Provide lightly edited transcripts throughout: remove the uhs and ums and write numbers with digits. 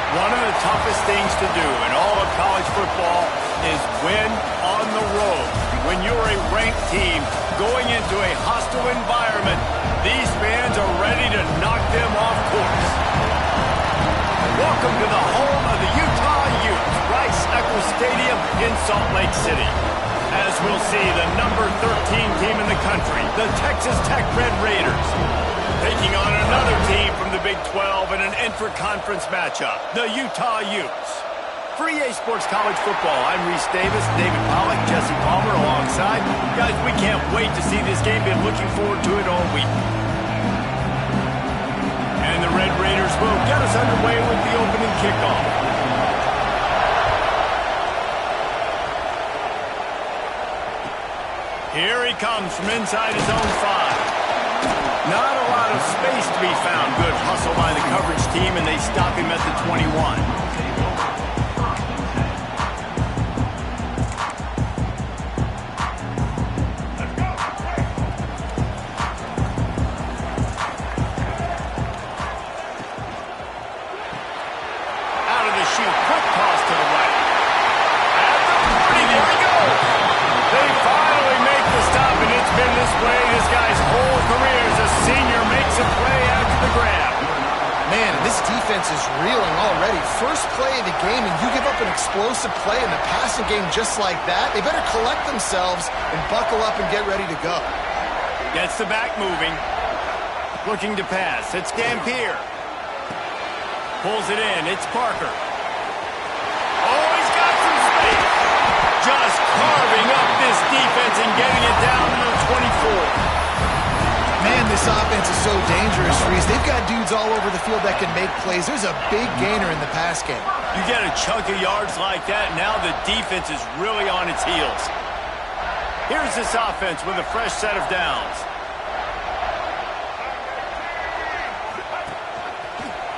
One of the toughest things to do in all of college football is win on the road. When you're a ranked team going into a hostile environment, these fans are ready to knock them off course. Welcome to the home of the Utah Utes, Rice-Eccles Stadium in Salt Lake City. As we'll see, the number 13 team in the country, the Texas Tech Red Raiders, taking on another team from the Big 12 in an intra-conference matchup, the Utah Utes. For EA Sports College Football, I'm Reese Davis, David Pollack, Jesse Palmer alongside. Guys, we can't wait to see this game. Been looking forward to it all week. And the Red Raiders will get us underway with the opening kickoff. Here he comes from inside his own 5. Not a lot of space to be found. Good hustle by the coverage team, and they stop him at the 21. Out of the chute, quick toss to the right. At the 40, there he goes. They finally make the stop, and it's been this way this guy's whole career as a senior makes a play after the grab. Man, this defense is reeling already. First play of the game, and you give up an explosive play in the passing game just like that. They better collect themselves and buckle up and get ready to go. Gets the back moving. Looking to pass. It's Dampier. Pulls it in. It's Parker. Oh, he's got some space. Just carving up this defense and getting it down to the 24. Man, this offense is so dangerous, Reese. They've got dudes all over the field that can make plays. There's a big gainer in the pass game. You get a chunk of yards like that, now the defense is really on its heels. Here's this offense with a fresh set of downs.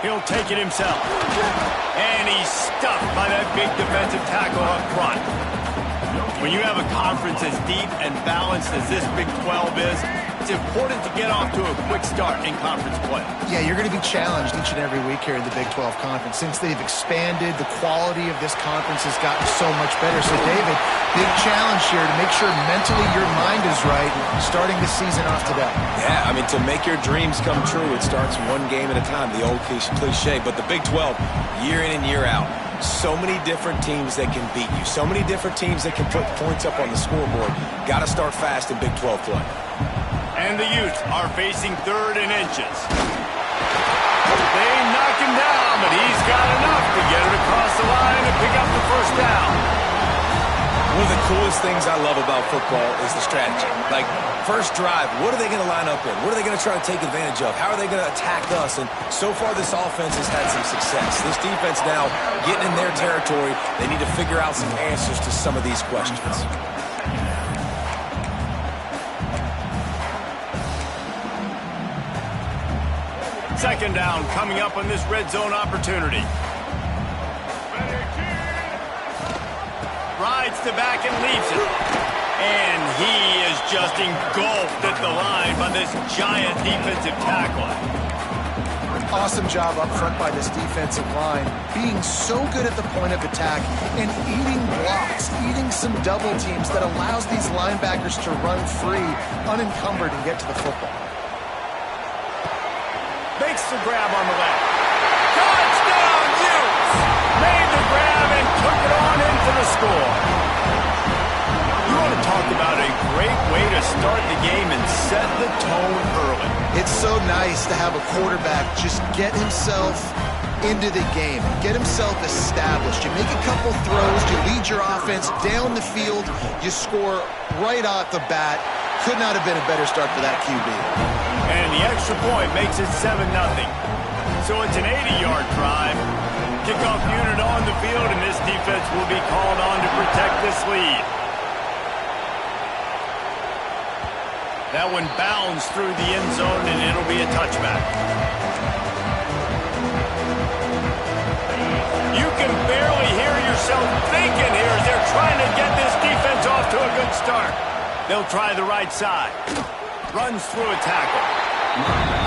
He'll take it himself. And he's stuffed by that big defensive tackle up front. When you have a conference as deep and balanced as this Big 12 is, it's important to get off to a quick start in conference play. Yeah, you're going to be challenged each and every week here in the Big 12 Conference. Since they've expanded, the quality of this conference has gotten so much better. So, David, big challenge here to make sure mentally your mind is right starting the season off today. Yeah, I mean, to make your dreams come true, it starts one game at a time, the old cliche. But the Big 12, year in and year out, so many different teams that can beat you, so many different teams that can put points up on the scoreboard. Got to start fast in Big 12 play. And the Utes are facing 3rd and inches. They knock him down, but he's got enough to get it across the line and pick up the first down. One of the coolest things I love about football is the strategy. Like, first drive, what are they going to line up in? What are they going to try to take advantage of? How are they going to attack us? And so far, this offense has had some success. This defense now getting in their territory. They need to figure out some answers to some of these questions. Second down coming up on this red zone opportunity. Rides the back and leaves it. And he is just engulfed at the line by this giant defensive tackle. Awesome job up front by this defensive line, being so good at the point of attack and eating blocks, eating some double teams that allows these linebackers to run free, unencumbered, and get to the football. Makes the grab on the left. Touchdown, Utes! Made the grab and took it on in for the score. You want to talk about a great way to start the game and set the tone early. It's so nice to have a quarterback just get himself into the game, get himself established. You make a couple throws, you lead your offense down the field, you score right off the bat. Could not have been a better start for that QB. And the extra point makes it 7-0. So it's an 80-yard drive. Kickoff unit on the field, and this defense will be called on to protect this lead. That one bounds through the end zone, and it'll be a touchback. You can barely hear yourself thinking here as they're trying to get this defense off to a good start. They'll try the right side. Runs through a tackle.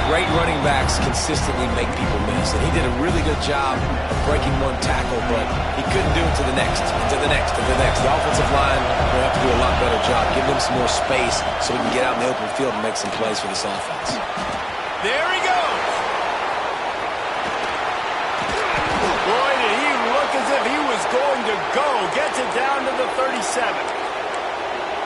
Great running backs consistently make people miss, and he did a really good job of breaking one tackle, but he couldn't do it to the next, and to the next, and the next. The offensive line will have to do a lot better job. Give them some more space so we can get out in the open field and make some plays for this offense. There he goes. Boy, did he look as if he was going to go. Gets it down to the 37.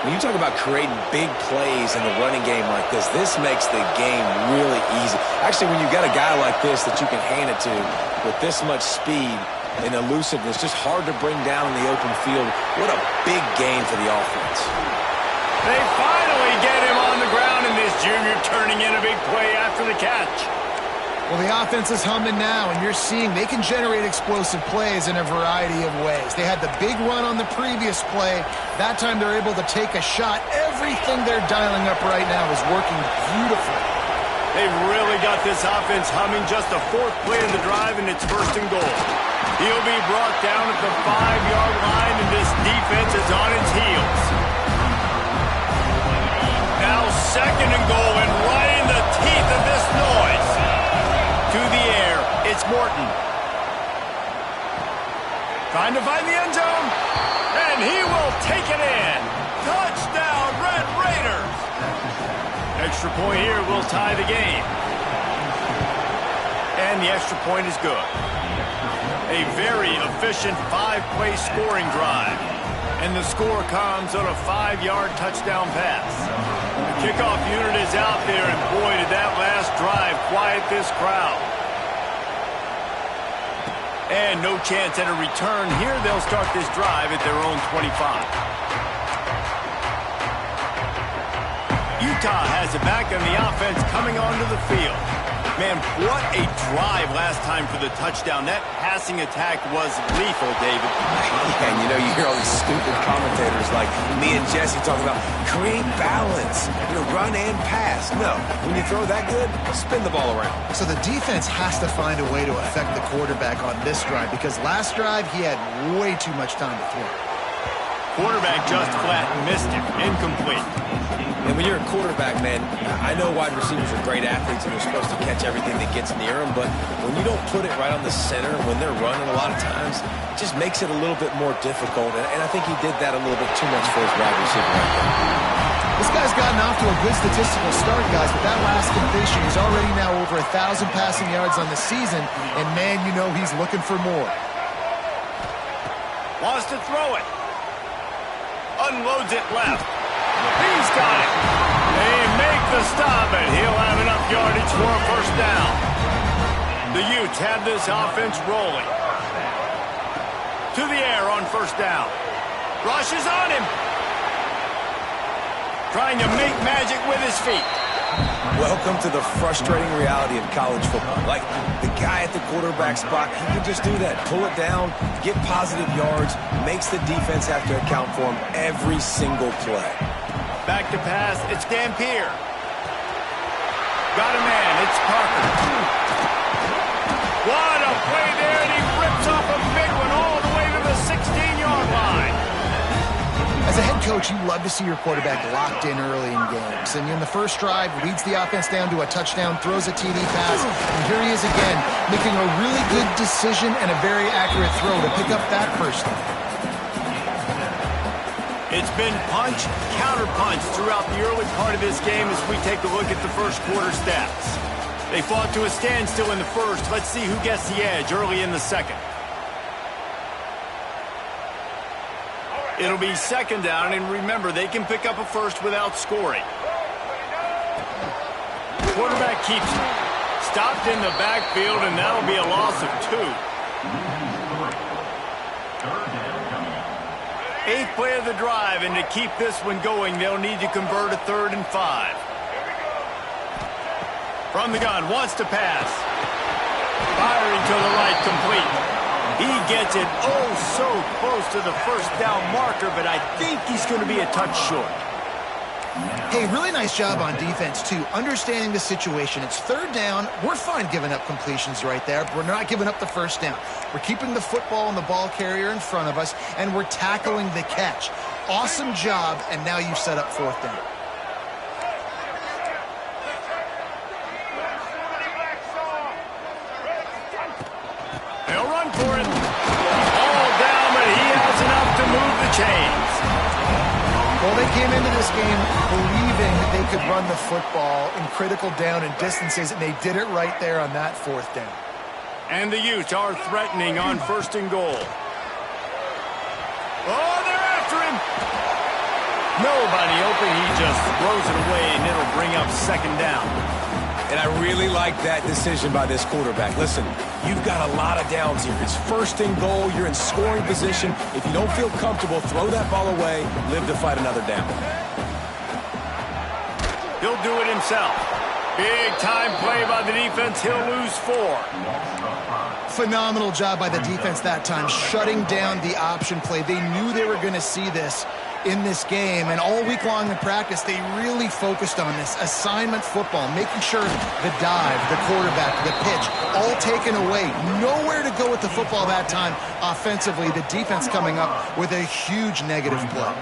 When you talk about creating big plays in the running game like this makes the game really easy. Actually, when you've got a guy like this that you can hand it to with this much speed and elusiveness, just hard to bring down in the open field. What a big game for the offense. They finally get him on the ground, and this junior turning in a big play after the catch. Well, the offense is humming now, and you're seeing they can generate explosive plays in a variety of ways. They had the big run on the previous play. That time they're able to take a shot. Everything they're dialing up right now is working beautifully. They've really got this offense humming. Just a fourth play of the drive, and it's first and goal. He'll be brought down at the 5-yard line, and this defense is on its heels. Now second and goal, and right in the teeth of this noise. To the air, it's Morton. Trying to find the end zone, and he will take it in. Touchdown, Red Raiders. Extra point here will tie the game. And the extra point is good. A very efficient 5-play scoring drive. And the score comes on a 5-yard touchdown pass. The kickoff unit is out there, and boy, did that last drive quiet this crowd. And no chance at a return here. They'll start this drive at their own 25. Utah has it back on the offense coming onto the field. Man, what a drive last time for the touchdown. That passing attack was lethal, David. And you know, you hear all these stupid commentators like me and Jesse talking about create balance, run and pass. No, when you throw that good, spin the ball around. So the defense has to find a way to affect the quarterback on this drive, because last drive he had way too much time to throw. Quarterback just flat missed him. Incomplete. And when you're a quarterback, man, I know wide receivers are great athletes and they're supposed to catch everything that gets near them, but when you don't put it right on the center, when they're running a lot of times, it just makes it a little bit more difficult. And I think he did that a little bit too much for his wide receiver right there. This guy's gotten off to a good statistical start, guys, but that last completion, he's already now over 1,000 passing yards on the season, and man, you know he's looking for more. Wants to throw it. Unloads it left. He's got it. They make the stop, and he'll have enough yardage for a first down. The Utes have this offense rolling. To the air on first down. Rush is on him. Trying to make magic with his feet. Welcome to the frustrating reality of college football. Like, the guy at the quarterback spot, he can just do that. Pull it down, get positive yards, makes the defense have to account for him every single play. Back to pass, it's Dampier. Got a man, it's Parker. What a play there, and he rips off a big one all the way to the 16-yard line. As a head coach, you love to see your quarterback locked in early in games. And in the first drive, leads the offense down to a touchdown, throws a TD pass, and here he is again, making a really good decision and a very accurate throw to pick up that first down. It's been punch, counter-punch throughout the early part of this game as we take a look at the first quarter stats. They fought to a standstill in the first. Let's see who gets the edge early in the second. It'll be second down, and remember, they can pick up a first without scoring. Quarterback keeps it. Stopped in the backfield, and that'll be a loss of 2. 8th play of the drive, and to keep this one going, they'll need to convert a 3rd and 5. From the gun, wants to pass. Firing to the right, complete. He gets it oh so close to the first down marker, but I think he's going to be a touch short. Hey, really nice job on defense, too, understanding the situation. It's 3rd down. We're fine giving up completions right there, but we're not giving up the first down. We're keeping the football and the ball carrier in front of us, and we're tackling the catch. Awesome job, and now you've set up 4th down. They'll run for it. All down, but he has enough to move the chains. Well, they came into this game believing they could run the football in critical down and distances, and they did it right there on that 4th down. And the Utes are threatening on 1st and goal. Oh, they're after him. Nobody open. He just throws it away, and it'll bring up 2nd down. And I really like that decision by this quarterback. Listen, you've got a lot of downs here. It's 1st and goal. You're in scoring position. If you don't feel comfortable, throw that ball away. Live to fight another down. He'll do it himself. Big time play by the defense. He'll lose 4. Phenomenal job by the defense that time, shutting down the option play. They knew they were going to see this in this game, and all week long in practice, they really focused on this assignment football, making sure the dive, the quarterback, the pitch, all taken away. Nowhere to go with the football that time offensively. The defense coming up with a huge negative play.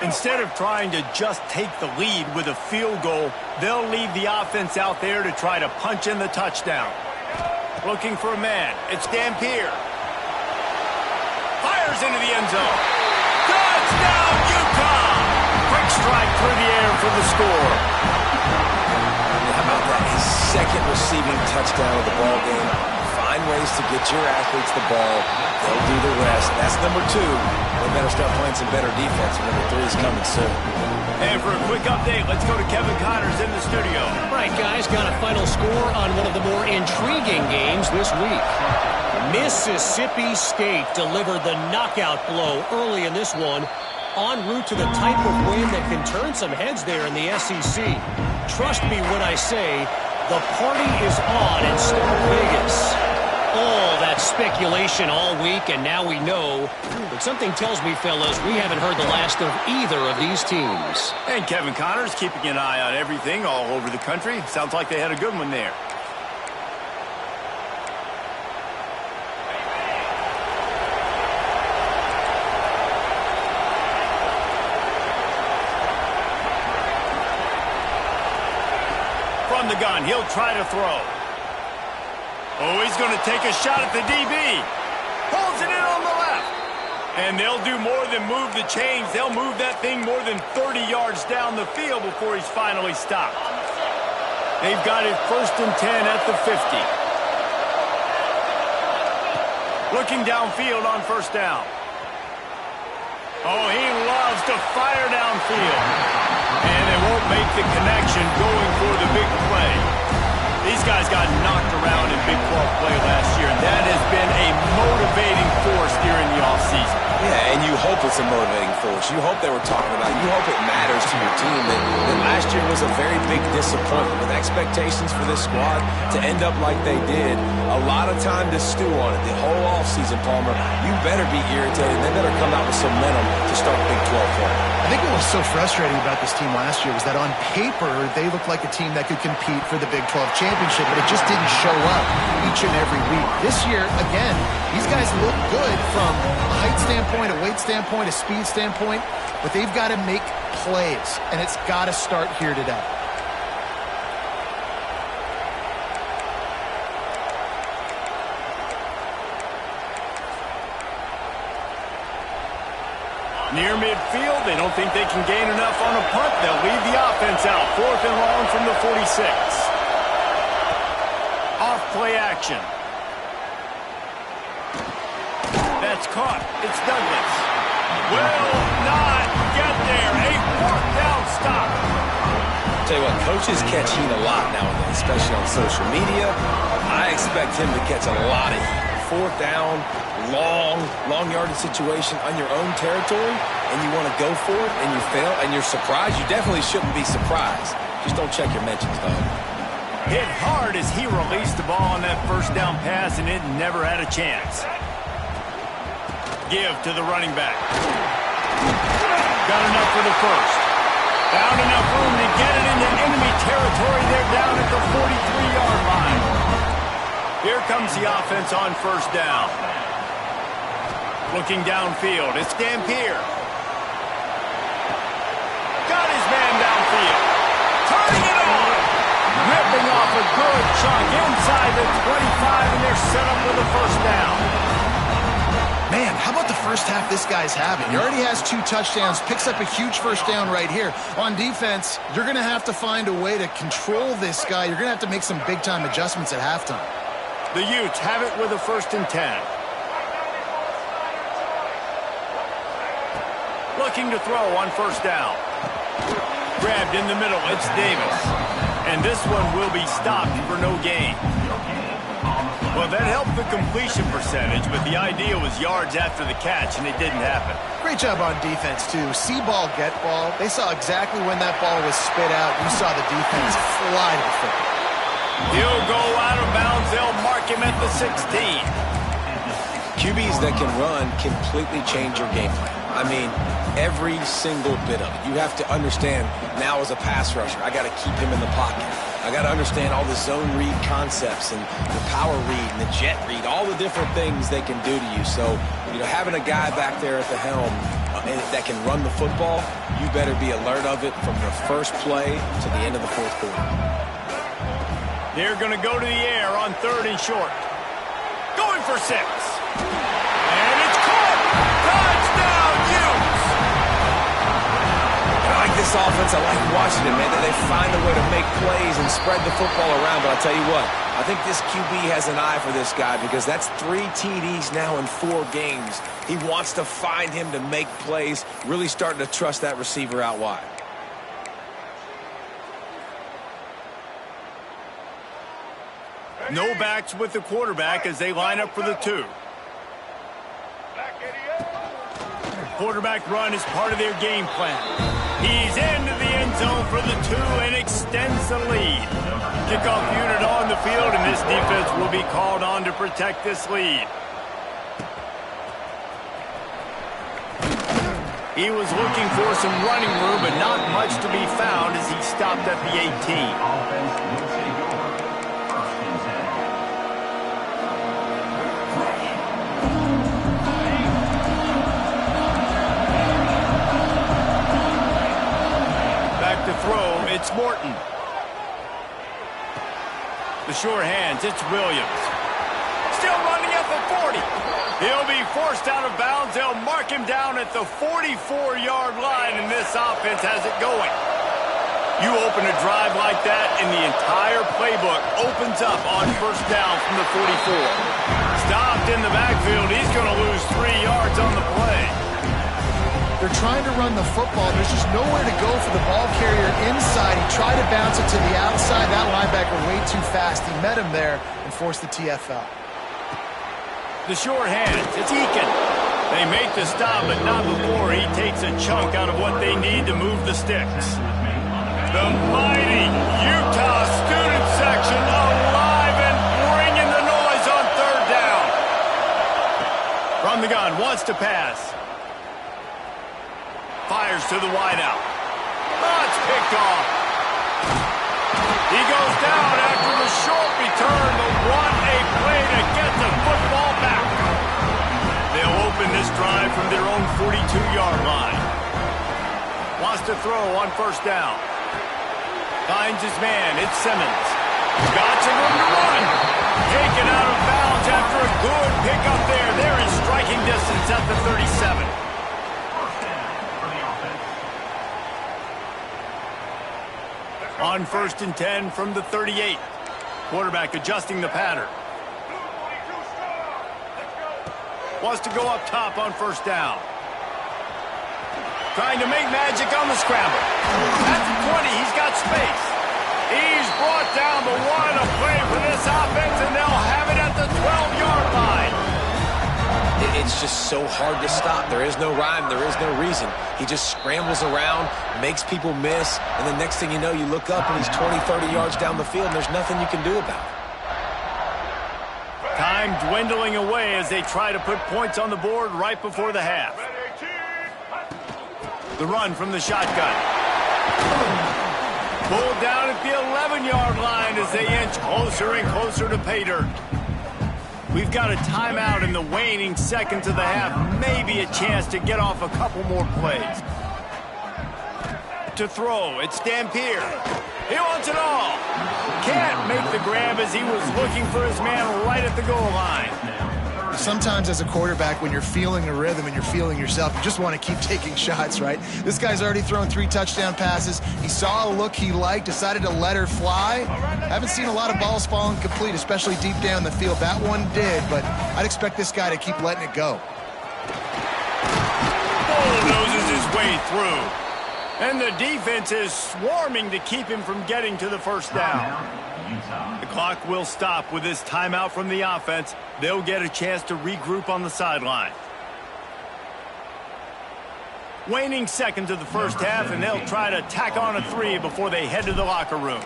Instead of trying to just take the lead with a field goal, they'll leave the offense out there to try to punch in the touchdown. Looking for a man. It's Dampier. Fires into the end zone. Touchdown, Utah! Quick strike through the air for the score. How about that? His 2nd receiving touchdown of the ball game. Find ways to get your athletes the ball. They'll do the rest. That's number 2. They better start playing some better defense. Number 3 is coming soon. And for a quick update, let's go to Kevin Connors in the studio. Right, guys, got a final score on one of the more intriguing games this week. Mississippi State delivered the knockout blow early in this one, en route to the type of win that can turn some heads there in the SEC. Trust me when I say the party is on in Star Vegas. All that speculation all week, and now we know. But something tells me, fellas, we haven't heard the last of either of these teams. And Kevin Connors keeping an eye on everything all over the country. Sounds like they had a good one there. From the gun, he'll try to throw. Oh, he's going to take a shot at the DB. Pulls it in on the left. And they'll do more than move the chains. They'll move that thing more than 30 yards down the field before he's finally stopped. They've got it 1st and 10 at the 50. Looking downfield on 1st down. Oh, he loves to fire downfield. And they won't make the connection going for the big play. These guys got knocked around in Big 12 play last year, and that has been a motivating force during the offseason. Yeah, and you hope it's a motivating force. You hope they were talking about it. You hope it matters to your team that last year was a very big disappointment. With expectations for this squad to end up like they did, a lot of time to stew on it. The whole offseason, Palmer, you better be irritated. They better come out with some momentum to start Big 12 play. I think what was so frustrating about this team last year was that on paper, they looked like a team that could compete for the Big 12 championship, but it just didn't show up each and every week. This year, again, these guys look good from a height standpoint, a weight standpoint, a speed standpoint, but they've got to make plays, and it's got to start here today. Near midfield, they don't think they can gain enough on a punt. They'll leave the offense out. 4th and long from the 46. Off play action. That's caught. It's Douglas. Will not get there. A 4th down stop. Tell you what, coaches catch heat a lot nowadays, especially on social media. I expect him to catch a lot of heat. 4th down, long yardage situation on your own territory, and you want to go for it, and you fail, and you're surprised. You definitely shouldn't be surprised. Just don't check your mentions, though. Hit hard as he released the ball on that 1st down pass, and it never had a chance. Give to the running back. Got enough for the 1st. Found enough room to get it into enemy territory. They're down at the 43-yard line. Here comes the offense on 1st down. Looking downfield, it's Dampier. Got his man downfield. Turning it on. Ripping off a good chunk inside the 25, and they're set up with a first down. Man, how about the first half this guy's having? He already has 2 touchdowns, picks up a huge first down right here. On defense, you're going to have to find a way to control this guy. You're going to have to make some big-time adjustments at halftime. The Utes have it with a 1st and 10. Looking to throw on first down. Grabbed in the middle, it's Davis. And this one will be stopped for no gain. Well, that helped the completion percentage, but the idea was yards after the catch, and it didn't happen. Great job on defense, too. See ball, get ball. They saw exactly when that ball was spit out. You saw the defense fly to the football. He'll go out of bounds. They'll mark him at the 16. QBs that can run completely change your game plan. I mean, every single bit of it. You have to understand now as a pass rusher, I got to keep him in the pocket. I got to understand all the zone read concepts and the power read and the jet read, all the different things they can do to you. So, you know, having a guy back there at the helm that can run the football, you better be alert of it from the first play to the end of the 4th quarter. They're going to go to the air on 3rd and short. Going for 6. And it's caught. Touchdown, Utes. I like this offense. I like watching it, man. They find a way to make plays and spread the football around. But I'll tell you what, I think this QB has an eye for this guy because that's 3 TDs now in 4 games. He wants to find him to make plays, really starting to trust that receiver out wide. No backs with the quarterback as they line up for the 2. Quarterback run is part of their game plan. He's into the end zone for the 2 and extends the lead. Kickoff unit on the field, and this defense will be called on to protect this lead. He was looking for some running room, but not much to be found as he stopped at the 18. To throw, it's Morton. The sure hands, it's Williams. Still running at the 40. He'll be forced out of bounds. They'll mark him down at the 44-yard line, and this offense has it going. You open a drive like that, and the entire playbook opens up on first down from the 44. Stopped in the backfield. He's going to lose 3 yards on the play. They're trying to run the football. There's just nowhere to go for the ball carrier inside. He tried to bounce it to the outside. That linebacker way too fast. He met him there and forced the TFL. The short hands, it's Eakin. They make the stop, but not before he takes a chunk out of what they need to move the sticks. The mighty Utah student section alive and bringing the noise on 3rd down. From the gun, wants to pass. Fires to the wideout. Oh, it's picked off. He goes down after the short return, but what a play to get the football back. They'll open this drive from their own 42-yard line. Wants to throw on first down. Finds his man. It's Simmons. Got some room to run. Taken out of bounds after a good pickup there. They're in striking distance at the 37. On 1st and 10 from the 38. Quarterback adjusting the pattern. Wants to go up top on first down. Trying to make magic on the scramble. At the 20, he's got space. He's brought down, but what a play for this offense, and they'll have it at the 12-yard line. It's just so hard to stop. There is no rhyme. There is no reason. He just scrambles around, makes people miss, and the next thing you know, you look up and he's 20, 30 yards down the field, and there's nothing you can do about it. Time dwindling away as they try to put points on the board right before the half. The run from the shotgun. Pulled down at the 11-yard line as they inch closer and closer to pay dirt. We've got a timeout in the waning seconds of the half. Maybe a chance to get off a couple more plays. To throw, it's Dampier. He wants it all. can't make the grab as he was looking for his man right at the goal line. Sometimes as a quarterback, when you're feeling a rhythm and you're feeling yourself, you just want to keep taking shots, right? This guy's already thrown 3 touchdown passes. He saw a look he liked, decided to let her fly. Haven't seen a lot of balls fall incomplete, especially deep down the field. That one did, but I'd expect this guy to keep letting it go. Bulldozes his way through. And the defense is swarming to keep him from getting to the first down. The clock will stop with this timeout from the offense. They'll get a chance to regroup on the sideline. Waning seconds of the first half, and they'll try to tack on a 3 before they head to the locker room.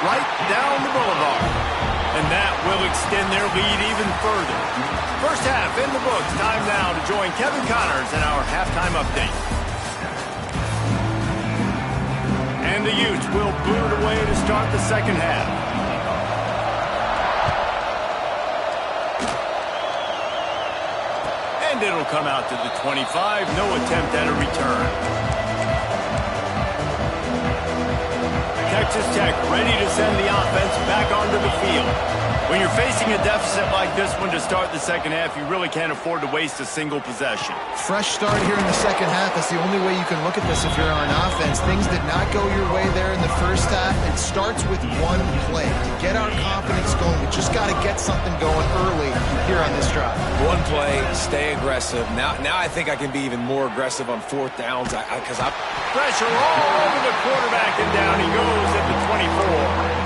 Right down the boulevard. And that will extend their lead even further. First half in the books. Time now to join Kevin Connors in our halftime update. And the Utes will boot it away to start the second half. And it'll come out to the 25. No attempt at a return. Texas Tech ready to send the offense back onto the field. When you're facing a deficit like this one to start the second half, you really can't afford to waste a single possession. Fresh start here in the second half. That's the only way you can look at this if you're on offense. Things did not go your way there in the first half. It starts with one play. To get our confidence going, we just got to get something going early here on this drive. One play, stay aggressive. Now I think I can be even more aggressive on 4th downs. Pressure all over the quarterback, and down he goes at the 24.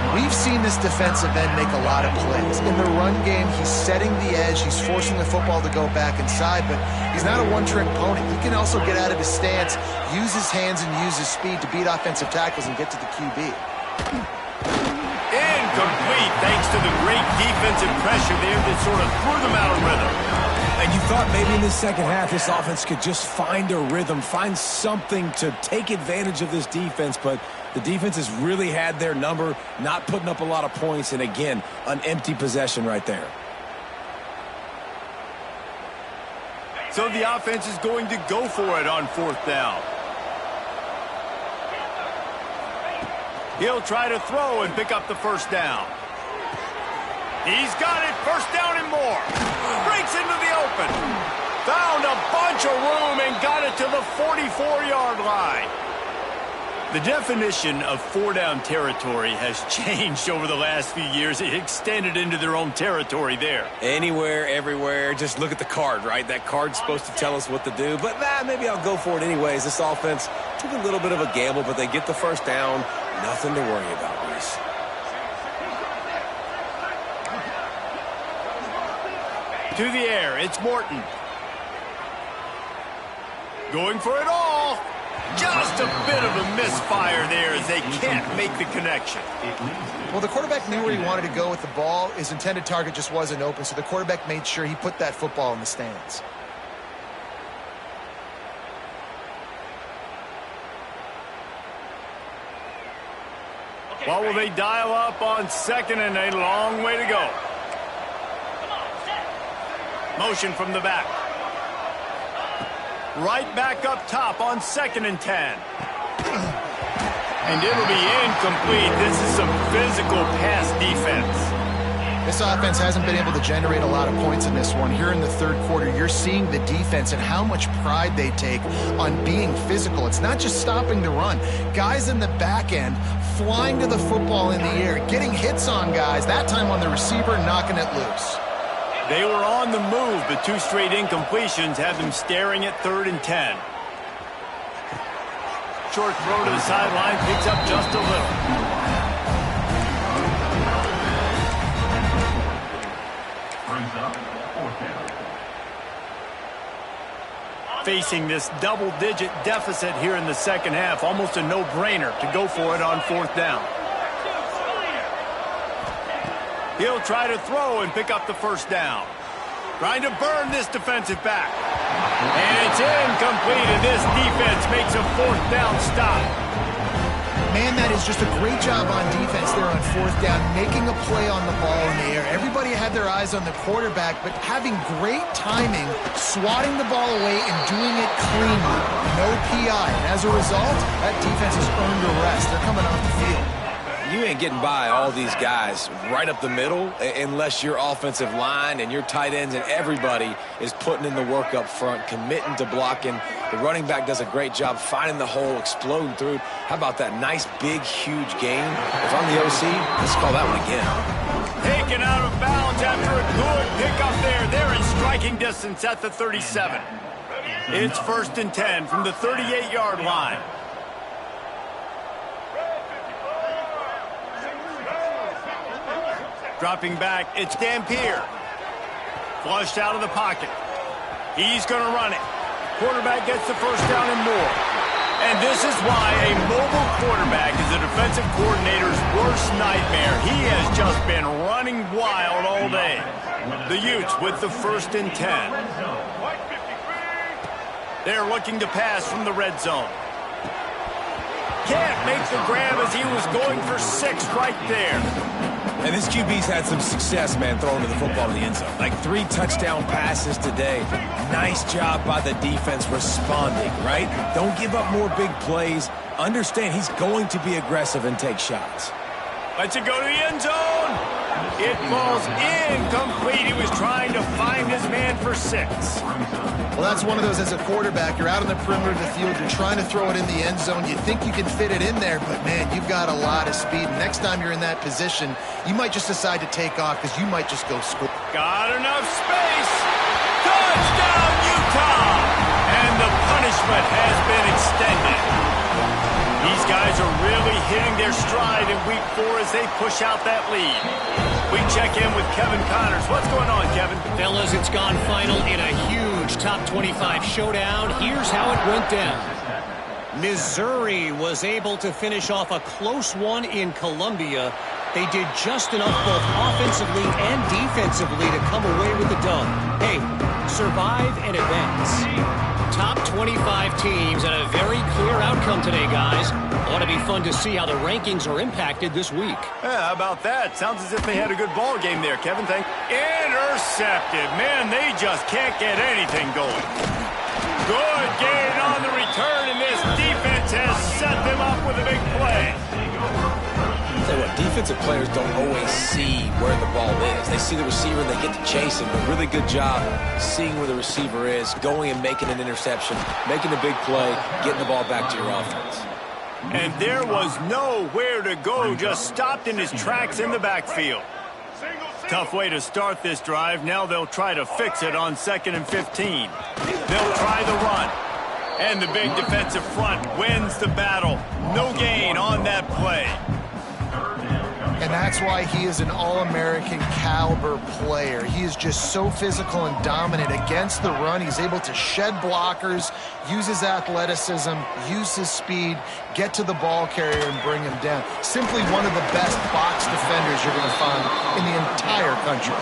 We've seen this defensive end make a lot of plays. In the run game, he's setting the edge. He's forcing the football to go back inside, but he's not a one-trick pony. He can also get out of his stance, use his hands, and use his speed to beat offensive tackles and get to the QB. Incomplete, thanks to the great defensive pressure there that sort of threw them out of rhythm. And you thought maybe in the second half this offense could just find a rhythm, find something to take advantage of this defense, but the defense has really had their number, not putting up a lot of points, and again, an empty possession right there. So the offense is going to go for it on 4th down. He'll try to throw and pick up the first down. He's got it, first down and more. Breaks into the open. Found a bunch of room and got it to the 44-yard line. The definition of 4-down territory has changed over the last few years. It extended into their own territory there. Anywhere, everywhere, just look at the card, right? That card's supposed to tell us what to do, but maybe I'll go for it anyways. This offense took a little bit of a gamble, but they get the first down. Nothing to worry about, Reese. To the air, it's Morton. Going for it all. Just a bit of a misfire there as they can't make the connection. Well, the quarterback knew where he wanted to go with the ball. His intended target just wasn't open, so the quarterback made sure he put that football in the stands. What will they dial up on 2nd and a long way to go? Motion from the back. Right back up top on 2nd and 10. And it'll be incomplete. This is some physical pass defense. This offense hasn't been able to generate a lot of points in this one. Here in the third quarter, you're seeing the defense and how much pride they take on being physical. It's not just stopping the run. Guys in the back end flying to the football in the air, getting hits on guys, that time on the receiver, knocking it loose. They were on the move, but 2 straight incompletions had them staring at 3rd and 10. Short throw to the sideline, picks up just a little. Brings up 4th down. Facing this double-digit deficit here in the second half, almost a no-brainer to go for it on 4th down. He'll try to throw and pick up the first down. Trying to burn this defensive back. And it's incomplete, and this defense makes a 4th down stop. Man, that is just a great job on defense there on fourth down, making a play on the ball in the air. Everybody had their eyes on the quarterback, but having great timing, swatting the ball away and doing it cleanly. No PI. And as a result, that defense has earned a rest. They're coming off the field. You ain't getting by all these guys right up the middle unless your offensive line and your tight ends and everybody is putting in the work up front, committing to blocking. The running back does a great job finding the hole, exploding through. How about that nice, big, huge gain? If I'm the OC, let's call that one again. Taken out of bounds after a good pickup there. They're in striking distance at the 37. It's 1st and 10 from the 38-yard line. Dropping back, it's Dampier. Flushed out of the pocket. He's going to run it. Quarterback gets the first down and more. And this is why a mobile quarterback is the defensive coordinator's worst nightmare. He has just been running wild all day. The Utes with the 1st and 10. They're looking to pass from the red zone. Can't make the grab as he was going for 6 right there. And this QB's had some success, man, throwing to the football in the end zone. Like 3 touchdown passes today. Nice job by the defense responding, right? Don't give up more big plays. Understand he's going to be aggressive and take shots. Lets it go to the end zone. It falls incomplete. He was trying to find his man for 6. Well, that's one of those as a quarterback. You're out on the perimeter of the field. You're trying to throw it in the end zone. You think you can fit it in there, but, man, you've got a lot of speed. Next time you're in that position, you might just decide to take off because you might just go score. Got enough space. Touchdown, Utah. And the punishment has been extended. These guys are really hitting their stride in week 4 as they push out that lead. We check in with Kevin Connors. What's going on, Kevin? Fellas, it's gone final in a huge top 25 showdown. Here's how it went down. Missouri was able to finish off a close one in Columbia. They did just enough both offensively and defensively to come away with the dub. Hey, survive and advance. Top 25 teams and a very clear outcome today, guys. Ought to be fun to see how the rankings are impacted this week. Yeah, how about that? Sounds as if they had a good ball game there, Kevin. Intercepted. Man, they just can't get anything going. Good gain on the return, and this defense has set them up with a big play. Tell you what, defensive players don't always see where the ball is. They see the receiver and they get to chase him. But really good job seeing where the receiver is, going and making an interception, making a big play, getting the ball back to your offense. And there was nowhere to go, just stopped in his tracks in the backfield. Tough way to start this drive. Now they'll try to fix it on 2nd and 15. They'll try the run. And the big defensive front wins the battle. No gain on that play. And that's why he is an All-American caliber player. He is just so physical and dominant against the run. He's able to shed blockers, use his athleticism, use his speed, get to the ball carrier and bring him down. Simply one of the best box defenders you're going to find in the entire country.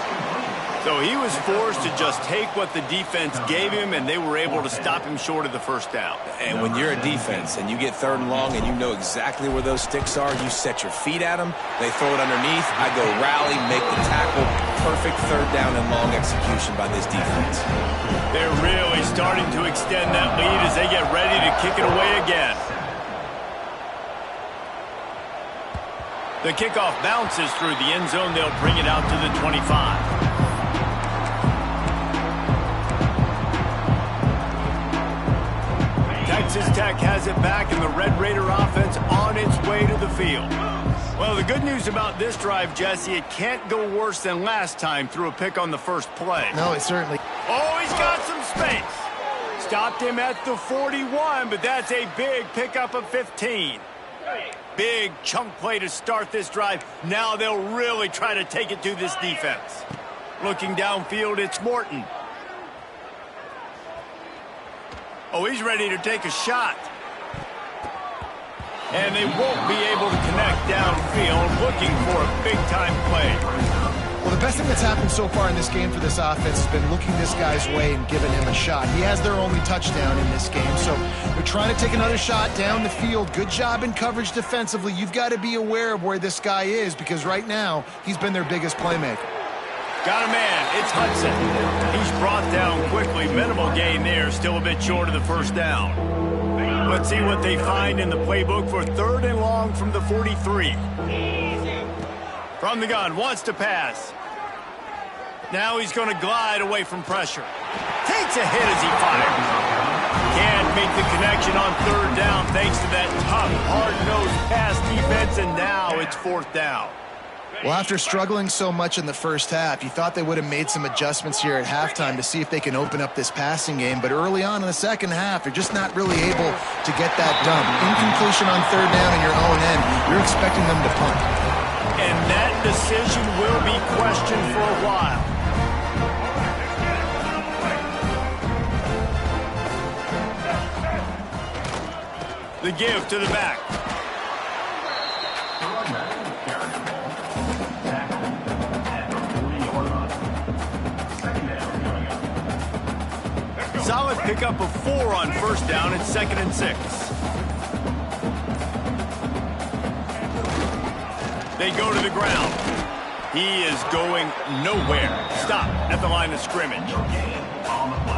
So he was forced to just take what the defense gave him, and they were able to stop him short of the first down. And when you're a defense and you get 3rd and long and you know exactly where those sticks are, you set your feet at them, they throw it underneath, I go rally, make the tackle. Perfect 3rd down and long execution by this defense. They're really starting to extend that lead as they get ready to kick it away again. The kickoff bounces through the end zone. They'll bring it out to the 25. Texas Tech has it back, and the Red Raider offense on its way to the field. Well, the good news about this drive, Jesse, it can't go worse than last time through a pick on the first play. No, it certainly... Oh, he's got some space. Stopped him at the 41, but that's a big pickup of 15. Big chunk play to start this drive. Now they'll really try to take it to this defense. Looking downfield, it's Morton. Oh, he's ready to take a shot. And they won't be able to connect downfield, looking for a big-time play. Well, the best thing that's happened so far in this game for this offense has been looking this guy's way and giving him a shot. He has their only touchdown in this game, so they're trying to take another shot down the field. Good job in coverage defensively. You've got to be aware of where this guy is because right now he's been their biggest playmaker. Got a man. It's Hudson. He's brought down quickly. Minimal gain there. Still a bit short of the first down. Let's see what they find in the playbook for 3rd and long from the 43. From the gun, wants to pass. Now he's going to glide away from pressure. Takes a hit as he fires. Can't make the connection on 3rd down thanks to that tough, hard-nosed pass defense, and now it's 4th down. Well, after struggling so much in the first half, you thought they would have made some adjustments here at halftime to see if they can open up this passing game. But early on in the second half, they're just not really able to get that done. Incompletion on 3rd down in your own end, you're expecting them to punt. And that decision will be questioned for a while. The give to the back. Solid pickup of 4 on 1st down and 2nd and 6. They go to the ground. He is going nowhere. Stop at the line of scrimmage.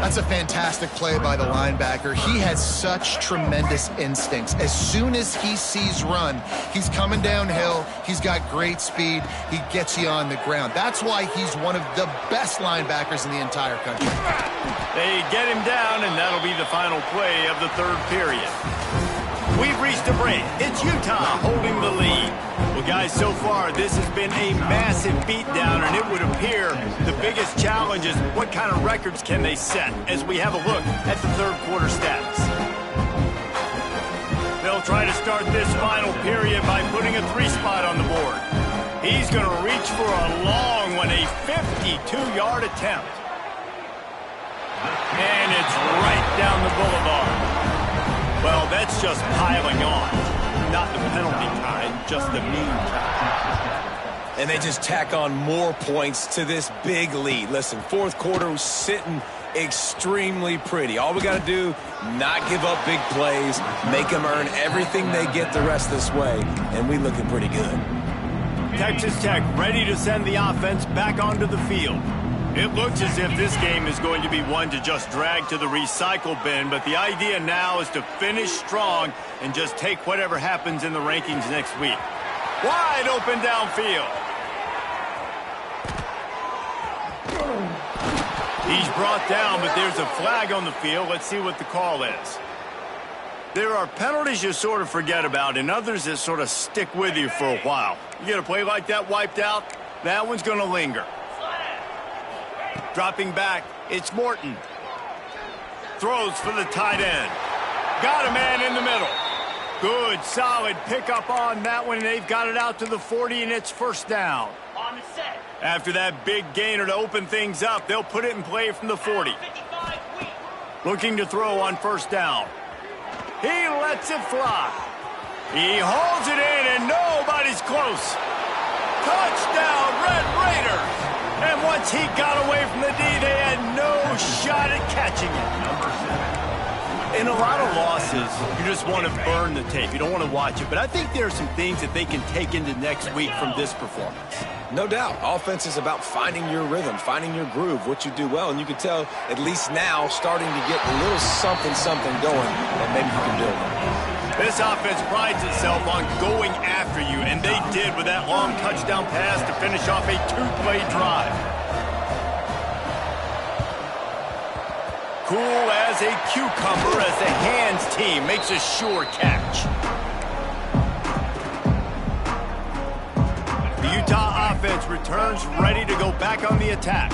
That's a fantastic play by the linebacker. He has such tremendous instincts. As soon as he sees run, he's coming downhill. He's got great speed. He gets you on the ground. That's why he's one of the best linebackers in the entire country. They get him down, and that'll be the final play of the 3rd period. We've reached a break. It's Utah holding the lead. Well, guys, so far, this has been a massive beatdown, and it would appear the biggest challenge is what kind of records can they set as we have a look at the 3rd quarter stats. They'll try to start this final period by putting a 3-spot on the board. He's going to reach for a long one, a 52-yard attempt. And it's right down the boulevard. Well, that's just piling on. Not the penalty kind, just the mean kind. And they just tack on more points to this big lead. Listen, 4th quarter was sitting extremely pretty. All we got to do, not give up big plays, make them earn everything they get the rest of this way, and we looking pretty good. Texas Tech ready to send the offense back onto the field. It looks as if this game is going to be one to just drag to the recycle bin, but the idea now is to finish strong and just take whatever happens in the rankings next week. Wide open downfield. He's brought down, but there's a flag on the field. Let's see what the call is. There are penalties you sort of forget about and others that sort of stick with you for a while. You get a play like that wiped out, that one's going to linger. Dropping back, it's Morton. Throws for the tight end. Got a man in the middle. Good, solid pickup on that one, and they've got it out to the 40, and it's 1st down. On the set. After that big gainer to open things up, they'll put it in play from the 40. Looking to throw on 1st down. He lets it fly. He holds it in, and nobody's close. Touchdown, Red Raiders! And once he got away from the D, they had no shot at catching it. In a lot of losses, you just want to burn the tape. You don't want to watch it. But I think there are some things that they can take into next week from this performance. No doubt. Offense is about finding your rhythm, finding your groove, what you do well. And you can tell, at least now, starting to get a little something going that maybe you can build on. This offense prides itself on going after you, and they did with that long touchdown pass to finish off a 2-play drive. Cool as a cucumber as the hands team makes a sure catch. The Utah offense returns ready to go back on the attack.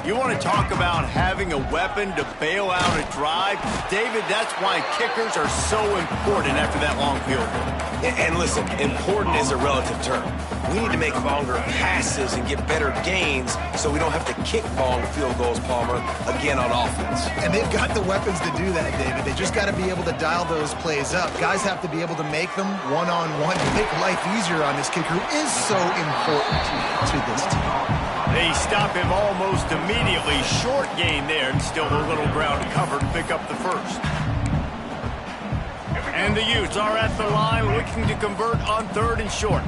You want to talk about having a weapon to bail out a drive? David, that's why kickers are so important after that long field goal. And listen, important is a relative term. We need to make longer passes and get better gains so we don't have to kick long field goals, Palmer, again on offense. And they've got the weapons to do that, David. They just got to be able to dial those plays up. Guys have to be able to make them one-on-one to make life easier on this kicker, who is so important to this team. They stop him almost immediately. Short gain there, and still a little ground covered to pick up the first. And the Utes are at the line looking to convert on 3rd and short.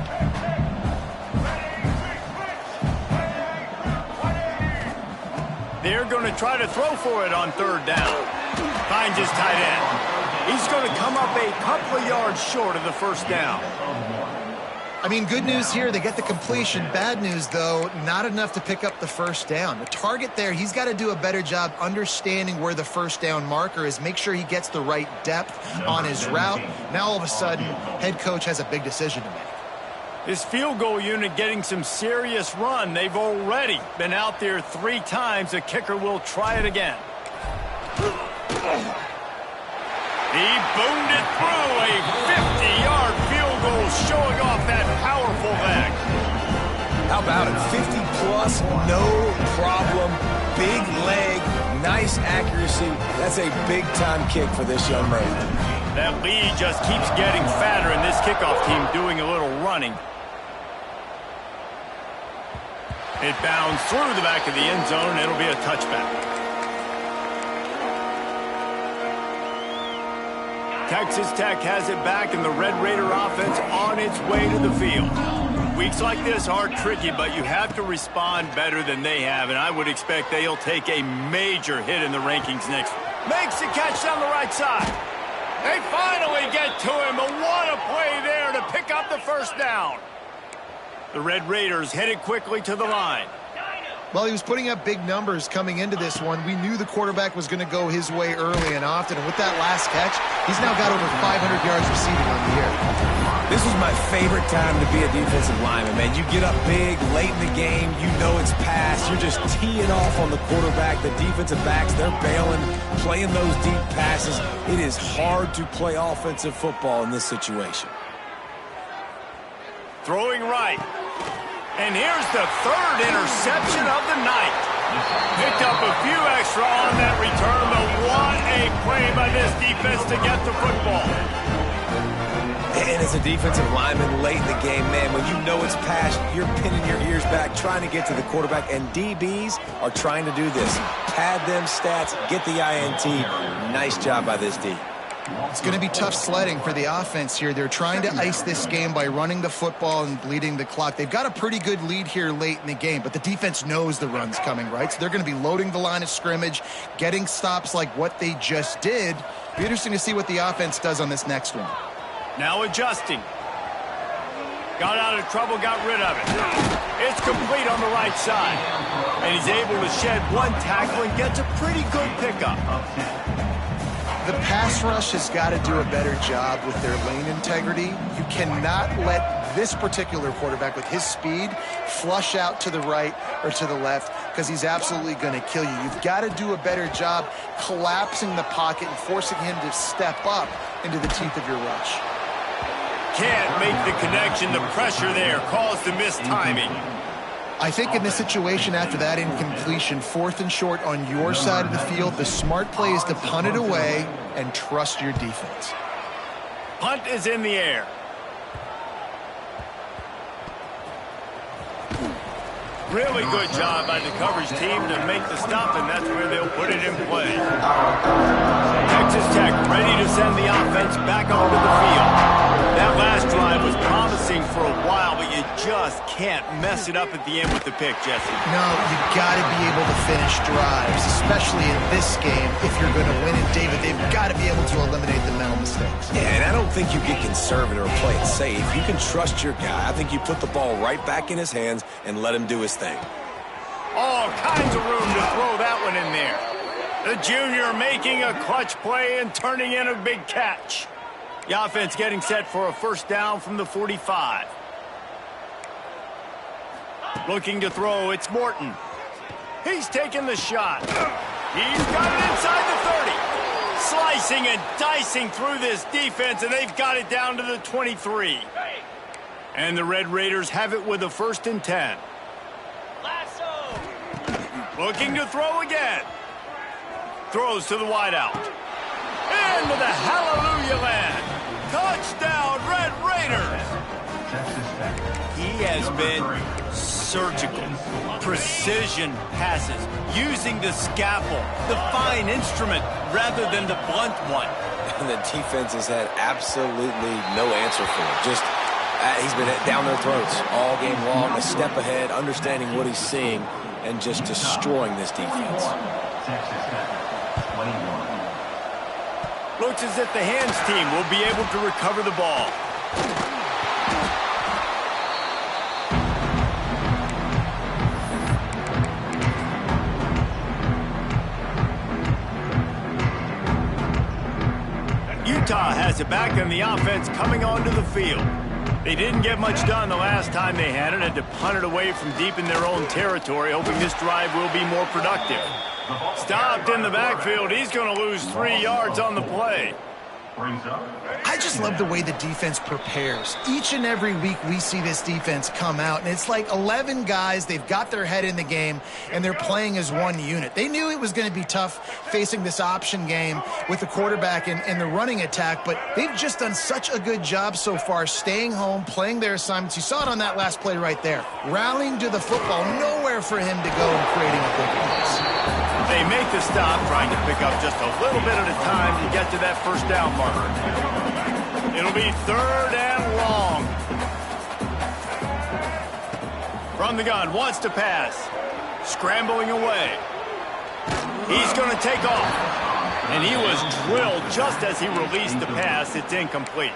They're going to try to throw for it on 3rd down. Finds his tight end. He's going to come up a couple of yards short of the first down. I mean, good news here, they get the completion. Bad news, though, not enough to pick up the first down. The target there, he's got to do a better job understanding where the first down marker is, make sure he gets the right depth on his route. Now, all of a sudden, head coach has a big decision to make. This field goal unit getting some serious run. They've already been out there 3 times. The kicker will try it again. He boomed it through a 50-yard field goal, showing off that powerful leg. How about it? 50-plus, no problem. Big leg, nice accuracy. That's a big-time kick for this young man. That lead just keeps getting fatter, and this kickoff team doing a little running. It bounds through the back of the end zone. It'll be a touchback. Texas Tech has it back, and the Red Raider offense on its way to the field. Weeks like this are tricky, but you have to respond better than they have, and I would expect they'll take a major hit in the rankings next week. Makes the catch down the right side. They finally get to him, but what a play there to pick up the first down. The Red Raiders headed quickly to the line. Well, he was putting up big numbers coming into this one. We knew the quarterback was going to go his way early and often. And with that last catch, he's now got over 500 yards receiving on the year. This was my favorite time to be a defensive lineman, man. You get up big, late in the game. You know it's past. You're just teeing off on the quarterback. The defensive backs, they're bailing, playing those deep passes. It is hard to play offensive football in this situation. Throwing right. And here's the 3rd interception of the night. Picked up a few extra on that return, but what a play by this defense to get the football. And as a defensive lineman late in the game, man, when you know it's past, you're pinning your ears back, trying to get to the quarterback, and DBs are trying to do this. Pad them stats, get the INT. Nice job by this D. It's going to be tough sledding for the offense here. They're trying to ice this game by running the football and bleeding the clock. They've got a pretty good lead here late in the game, but the defense knows the run's coming, right? So they're going to be loading the line of scrimmage, getting stops like what they just did. Be interesting to see what the offense does on this next one. Now adjusting. Got out of trouble, got rid of it. It's complete on the right side. And he's able to shed one tackle and gets a pretty good pickup. The pass rush has got to do a better job with their lane integrity. You cannot let this particular quarterback with his speed flush out to the right or to the left, because he's absolutely going to kill you. You've got to do a better job collapsing the pocket and forcing him to step up into the teeth of your rush. Can't make the connection. The pressure there caused the mistiming. I think in this situation, after that incompletion, 4th and short on your side of the field, the smart play is to punt it away and trust your defense. Punt is in the air. Really good job by the coverage team to make the stop, and that's where they'll put it in play. Texas Tech ready to send the offense back onto the field. That last drive was promising for a while, but you just can't mess it up at the end with the pick, Jesse. No, you've got to be able to finish drives, especially in this game. If you're going to win it, David, they've got to be able to eliminate the mental mistakes. Yeah, and I don't think you get conservative or play it safe. You can trust your guy. I think you put the ball right back in his hands and let him do his thing. All kinds of room to throw that one in there. The junior making a clutch play and turning in a big catch. The offense getting set for a first down from the 45. Looking to throw, it's Morton. He's taking the shot. He's got it inside the 30. Slicing and dicing through this defense, and they've got it down to the 23. And the Red Raiders have it with a 1st and 10. Looking to throw again. Throws to the wideout. Into the hallelujah land. Touchdown, Red Raiders. He has been surgical, precision passes, using the scalpel, the fine instrument, rather than the blunt one. And the defense has had absolutely no answer for him. Just, he's been down their throats all game long, a step ahead, understanding what he's seeing, and just destroying this defense. Looks as if the hands team will be able to recover the ball. Utah has it back in the offense coming onto the field. They didn't get much done the last time they had it, had to punt it away from deep in their own territory, hoping this drive will be more productive. Stopped in the backfield. He's going to lose 3 yards on the play. I just love the way the defense prepares. Each and every week we see this defense come out, and it's like 11 guys. They've got their head in the game, and they're playing as one unit. They knew it was going to be tough facing this option game with the quarterback and the running attack, but they've just done such a good job so far staying home, playing their assignments. You saw it on that last play right there. Rallying to the football, nowhere for him to go and creating a big pass. They make the stop, trying to pick up just a little bit at a time to get to that first down marker. It'll be 3rd and long. From the gun, wants to pass. Scrambling away. He's going to take off. And he was drilled just as he released the pass. It's incomplete.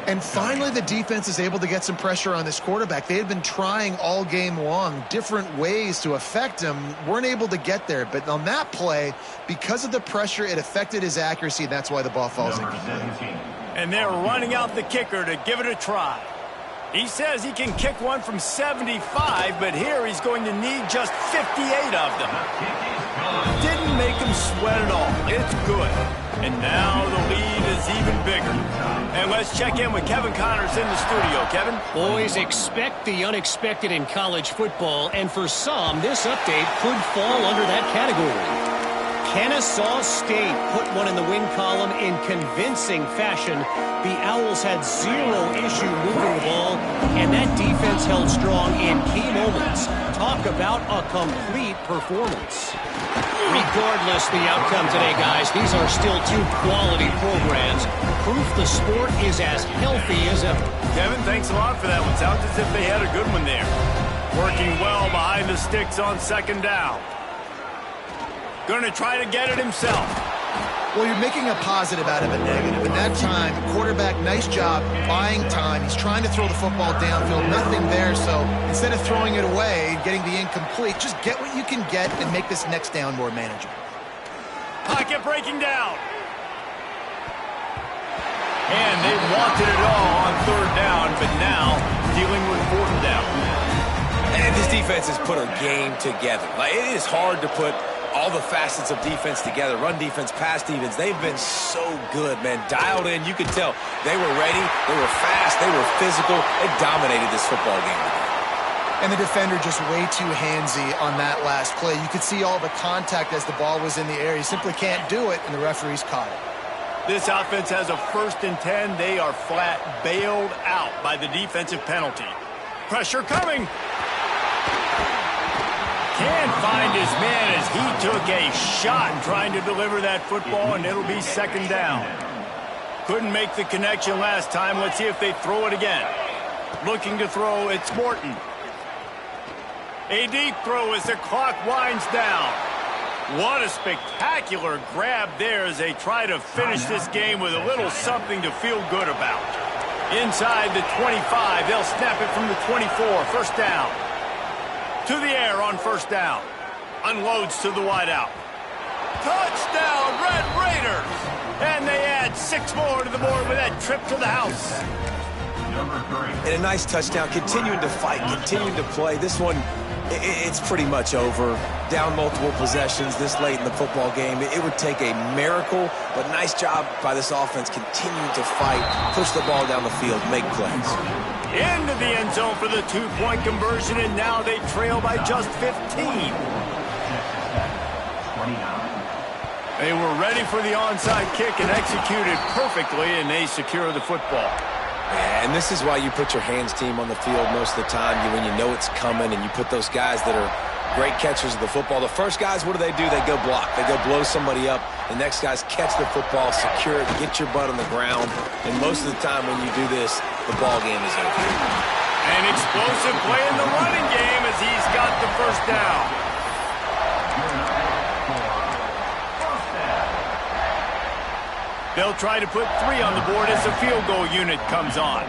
And finally, the defense is able to get some pressure on this quarterback. They had been trying all game long different ways to affect him, weren't able to get there. But on that play, because of the pressure, it affected his accuracy, and that's why the ball falls in. And they're running out the kicker to give it a try. He says he can kick one from 75, but here he's going to need just 58 of them. Didn't make him sweat at all. It's good. And now the lead is even bigger. And let's check in with Kevin Connors in the studio. Kevin? Boys, expect the unexpected in college football, and for some, this update could fall under that category. Kennesaw State put one in the win column in convincing fashion. The Owls had zero issue moving the ball, and that defense held strong in key moments. Talk about a complete performance. Regardless the outcome today, guys, these are still two quality programs. Proof the sport is as healthy as ever. Kevin, thanks a lot for that one. Sounds as if they had a good one there. Working well behind the sticks on 2nd down. Going to try to get it himself. Well, you're making a positive out of a negative. In that time, quarterback, nice job buying time. He's trying to throw the football downfield. Nothing there, so instead of throwing it away and getting the incomplete, just get what you can get and make this next down more manageable. Pocket breaking down. And they wanted it all on 3rd down, but now dealing with 4th down. And this defense has put a game together. Like, it is hard to put all the facets of defense together. Run defense, pass defense. They've been so good, man. Dialed in. You could tell they were ready. They were fast. They were physical. They dominated this football game. And the defender just way too handsy on that last play. You could see all the contact as the ball was in the air. He simply can't do it, and the referees caught it. This offense has a 1st and 10. They are flat bailed out by the defensive penalty. Pressure coming. Can't find his man as he took a shot trying to deliver that football, and it'll be 2nd down. Couldn't make the connection last time. Let's see if they throw it again. Looking to throw, it's Morton. A deep throw as the clock winds down. What a spectacular grab there as they try to finish this game with a little something to feel good about. Inside the 25, they'll snap it from the 24, 1st down. To the air on 1st down. Unloads to the wideout. Touchdown, Red Raiders! And they add 6 more to the board with that trip to the house. And a nice touchdown. Continuing to fight, continuing to play. This one, it's pretty much over. Down multiple possessions this late in the football game. It would take a miracle, but nice job by this offense continuing to fight, push the ball down the field, make plays. Into the end zone for the 2-point conversion, and now they trail by just 15. They were ready for the onside kick and executed perfectly, and they secure the football. Yeah, and this is why you put your hands team on the field most of the time. When you know it's coming and you put those guys that are great catchers of the football. The first guys, what do? They go block. They go blow somebody up. The next guys catch the football, secure it, get your butt on the ground. And most of the time when you do this, the ball game is over. An explosive play in the running game as he's got the first down. They'll try to put 3 on the board as the field goal unit comes on.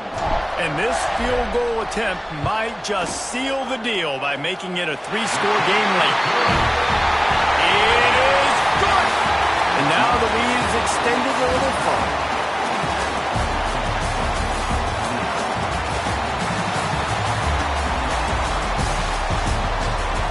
And this field goal attempt might just seal the deal by making it a 3-score game late. It is good! And now the lead is